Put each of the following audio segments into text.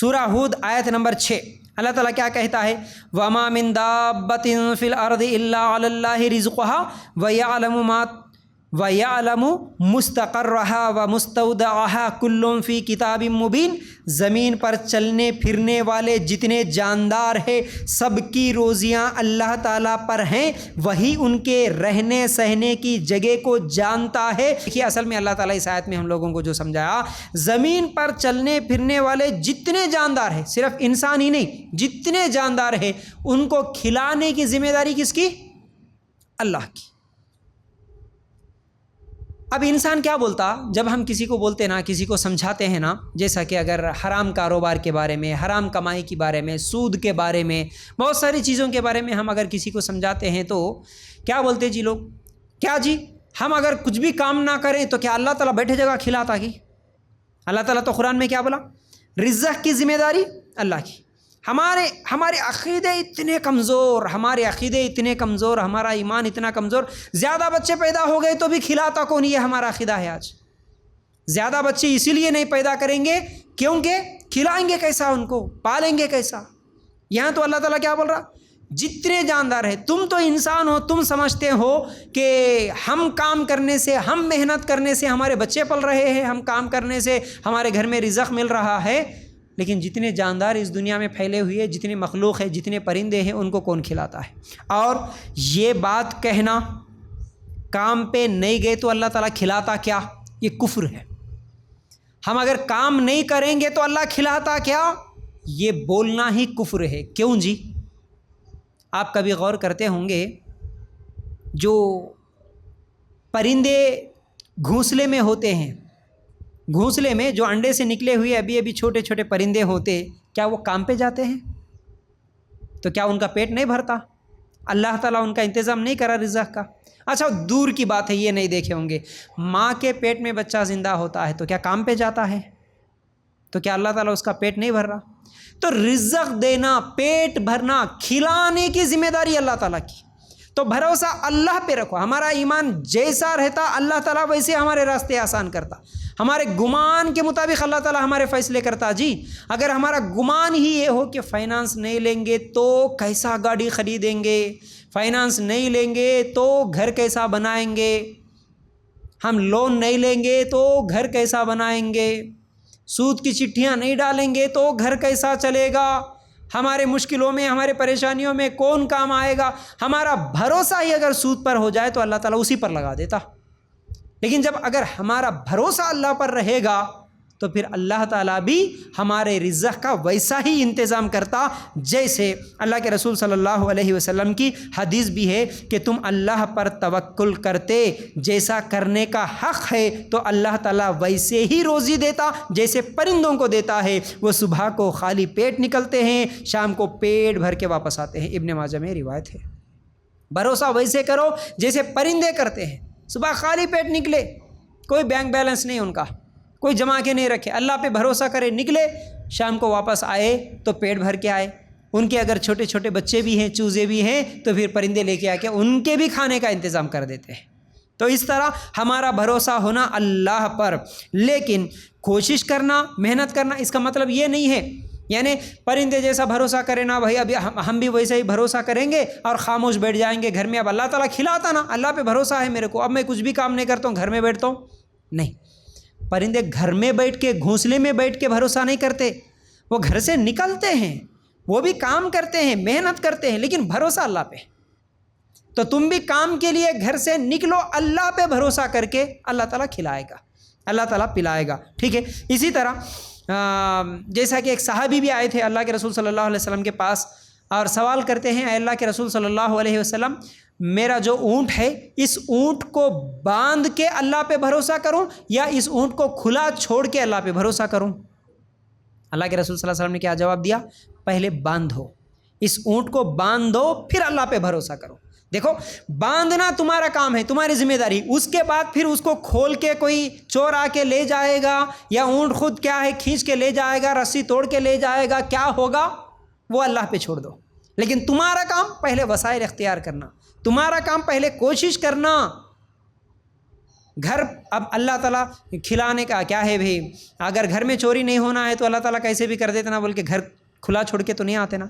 سورہ ہود آیت نمبر 6 اللہ تعالیٰ کیا کہتا ہے؟ وَمَا مِن دَابَّةٍ فِي الْأَرْضِ إِلَّا عَلَى اللَّهِ رِزْقُهَا وَيَعْلَمُ مُسْتَقَرَّهَا وَمُسْتَوْدَعَهَا كُلٌّ فِي كِتَابٍ مُبِينٍ۔ زمین پر چلنے پھرنے والے جتنے جاندار ہیں سب کی روزیاں اللہ تعالیٰ پر ہیں، وہی ان کے رہنے سہنے کی جگہ کو جانتا ہے۔ دیکھیے اصل میں اللہ تعالیٰ اس آیت میں ہم لوگوں کو جو سمجھایا، زمین پر چلنے پھرنے والے جتنے جاندار ہیں، صرف انسان ہی نہیں، جتنے جاندار ہیں ان کو کھلانے کی ذمہ داری کس کی؟ اللہ کی۔ اب انسان کیا بولتا جب ہم کسی کو بولتے نا، کسی کو سمجھاتے ہیں نا، جیسا کہ اگر حرام کاروبار کے بارے میں، حرام کمائی کے بارے میں، سود کے بارے میں، بہت ساری چیزوں کے بارے میں ہم اگر کسی کو سمجھاتے ہیں تو کیا بولتے جی لوگ؟ کیا جی ہم اگر کچھ بھی کام نہ کریں تو کیا اللہ تعالیٰ بیٹھے جگہ کھلاتا کی؟ اللہ تعالیٰ تو قرآن میں کیا بولا؟ رزق کی ذمہ داری اللہ کی۔ ہمارے عقیدے اتنے کمزور، ہمارا ایمان اتنا کمزور، زیادہ بچے پیدا ہو گئے تو بھی کھلاتا کون؟ یہ ہمارا عقیدہ ہے آج۔ زیادہ بچے اسی لیے نہیں پیدا کریں گے کیونکہ کھلائیں گے کیسا ان کو، پالیں گے کیسا؟ یہاں تو اللہ تعالیٰ کیا بول رہا؟ جتنے جاندار ہیں، تم تو انسان ہو، تم سمجھتے ہو کہ ہم کام کرنے سے، ہم محنت کرنے سے ہمارے بچے پل رہے ہیں، ہم کام کرنے سے ہمارے گھر میں رزق مل رہا ہے، لیکن جتنے جاندار اس دنیا میں پھیلے ہوئے، جتنے مخلوق ہیں، جتنے پرندے ہیں، ان کو کون کھلاتا ہے؟ اور یہ بات کہنا کام پہ نہیں گئے تو اللہ تعالیٰ کھلاتا کیا، یہ کفر ہے۔ ہم اگر کام نہیں کریں گے تو اللہ کھلاتا کیا، یہ بولنا ہی کفر ہے۔ کیوں جی؟ آپ کبھی غور کرتے ہوں گے جو پرندے گھونسلے میں ہوتے ہیں، گھونسلے میں جو انڈے سے نکلے ہوئے ابھی چھوٹے چھوٹے پرندے ہوتے، کیا وہ کام پہ جاتے ہیں؟ تو کیا ان کا پیٹ نہیں بھرتا؟ اللہ تعالیٰ ان کا انتظام نہیں کرا رزق کا؟ اچھا دور کی بات ہے، یہ نہیں دیکھے ہوں گے، ماں کے پیٹ میں بچہ زندہ ہوتا ہے تو کیا کام پہ جاتا ہے؟ تو کیا اللہ تعالیٰ اس کا پیٹ نہیں بھر رہا؟ تو رزق دینا، پیٹ بھرنا، کھلانے کی ذمہ داری اللہ تعالیٰ کی۔ تو بھروسہ اللہ پہ رکھو، ہمارا ایمان جیسا رہتا اللہ تعالیٰ ویسے ہمارے راستے آسان کرتا، ہمارے گمان کے مطابق اللہ تعالیٰ ہمارے فیصلے کرتا۔ جی اگر ہمارا گمان ہی یہ ہو کہ فائنانس نہیں لیں گے تو کیسا گاڑی خریدیں گے، فائنانس نہیں لیں گے تو گھر کیسا بنائیں گے، ہم لون نہیں لیں گے تو گھر کیسا بنائیں گے، سود کی چٹھیاں نہیں ڈالیں گے تو گھر کیسا چلے گا، ہمارے مشکلوں میں، ہمارے پریشانیوں میں کون کام آئے گا، ہمارا بھروسہ ہی اگر سود پر ہو جائے تو اللہ تعالیٰ اسی پر لگا دیتا۔ لیکن جب اگر ہمارا بھروسہ اللہ پر رہے گا تو پھر اللہ تعالیٰ بھی ہمارے رزق کا ویسا ہی انتظام کرتا جیسے اللہ کے رسول صلی اللہ علیہ وسلم کی حدیث بھی ہے کہ تم اللہ پر توکل کرتے، جیسا کرنے کا حق ہے تو اللہ تعالیٰ ویسے ہی روزی دیتا جیسے پرندوں کو دیتا ہے، وہ صبح کو خالی پیٹ نکلتے ہیں، شام کو پیٹ بھر کے واپس آتے ہیں، ابن ماجہ میں روایت ہے۔ بھروسہ ویسے کرو جیسے پرندے کرتے ہیں، صبح خالی پیٹ نکلے، کوئی بینک بیلنس نہیں ان کا، کوئی جمع کے نہیں رکھے، اللہ پہ بھروسہ کرے، نکلے، شام کو واپس آئے تو پیٹ بھر کے آئے۔ ان کے اگر چھوٹے چھوٹے بچے بھی ہیں، چوزے بھی ہیں، تو پھر پرندے لے کے آ کے ان کے بھی کھانے کا انتظام کر دیتے ہیں۔ تو اس طرح ہمارا بھروسہ ہونا اللہ پر، لیکن کوشش کرنا، محنت کرنا، اس کا مطلب یہ نہیں ہے یعنی پرندے جیسا بھروسہ کرے نا بھائی، ابھی ہم بھی ویسا ہی بھروسہ کریں گے اور خاموش بیٹھ جائیں گے گھر میں، اب اللہ تعالیٰ کھلاتا نا، اللہ پہ بھروسہ ہے میرے کو، اب میں کچھ بھی کام نہیں کرتا ہوں، گھر میں بیٹھتا ہوں۔ نہیں، پرندے گھر میں بیٹھ کے، گھونسلے میں بیٹھ کے بھروسہ نہیں کرتے، وہ گھر سے نکلتے ہیں، وہ بھی کام کرتے ہیں، محنت کرتے ہیں، لیکن بھروسہ اللہ پہ۔ تو تم بھی کام کے لیے گھر سے نکلو، اللہ پہ بھروسہ کر کے، اللہ تعالیٰ کھلائے گا، اللہ تعالیٰ پلائے گا، ٹھیک ہے۔ اسی طرح جیسا کہ ایک صحابی بھی آئے تھے اللہ کے رسول صلی اللہ علیہ وسلم کے پاس اور سوال کرتے ہیں، اے اللہ کے رسول صلی اللہ علیہ وسلم، میرا جو اونٹ ہے، اس اونٹ کو باندھ کے اللہ پہ بھروسہ کروں یا اس اونٹ کو کھلا چھوڑ کے اللہ پہ بھروسہ کروں؟ اللہ کے رسول صلی اللہ علیہ وسلم نے کیا جواب دیا؟ پہلے باندھو، اس اونٹ کو باندھو، پھر اللہ پہ بھروسہ کرو۔ دیکھو، باندھنا تمہارا کام ہے، تمہاری ذمہ داری، اس کے بعد پھر اس کو کھول کے کوئی چور آ کے لے جائے گا یا اونٹ خود کیا ہے کھینچ کے لے جائے گا، رسی توڑ کے لے جائے گا، کیا ہوگا وہ اللہ پہ چھوڑ دو۔ لیکن تمہارا کام پہلے وسائل اختیار کرنا، تمہارا کام پہلے کوشش کرنا، گھر اب اللہ تعالیٰ کھلانے کا کیا ہے بھائی، اگر گھر میں چوری نہیں ہونا ہے تو اللہ تعالیٰ کیسے بھی کر دیتے نا، بول کے گھر کھلا چھوڑ کے تو نہیں آتے نا،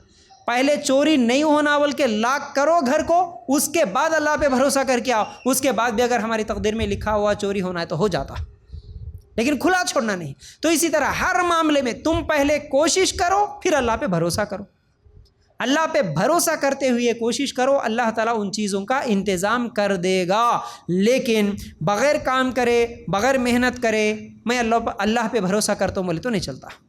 پہلے چوری نہیں ہونا بول کے لاک کرو گھر کو، اس کے بعد اللہ پہ بھروسہ کر کے آؤ، اس کے بعد بھی اگر ہماری تقدیر میں لکھا ہوا چوری ہونا ہے تو ہو جاتا، لیکن کھلا چھوڑنا نہیں۔ تو اسی طرح ہر معاملے میں تم پہلے کوشش کرو، پھر اللہ پہ بھروسہ کرو، اللہ پہ بھروسہ کرتے ہوئے کوشش کرو، اللہ تعالیٰ ان چیزوں کا انتظام کر دے گا۔ لیکن بغیر کام کرے، بغیر محنت کرے، میں اللہ پہ بھروسہ کرتا ہوں بولے تو نہیں چلتا۔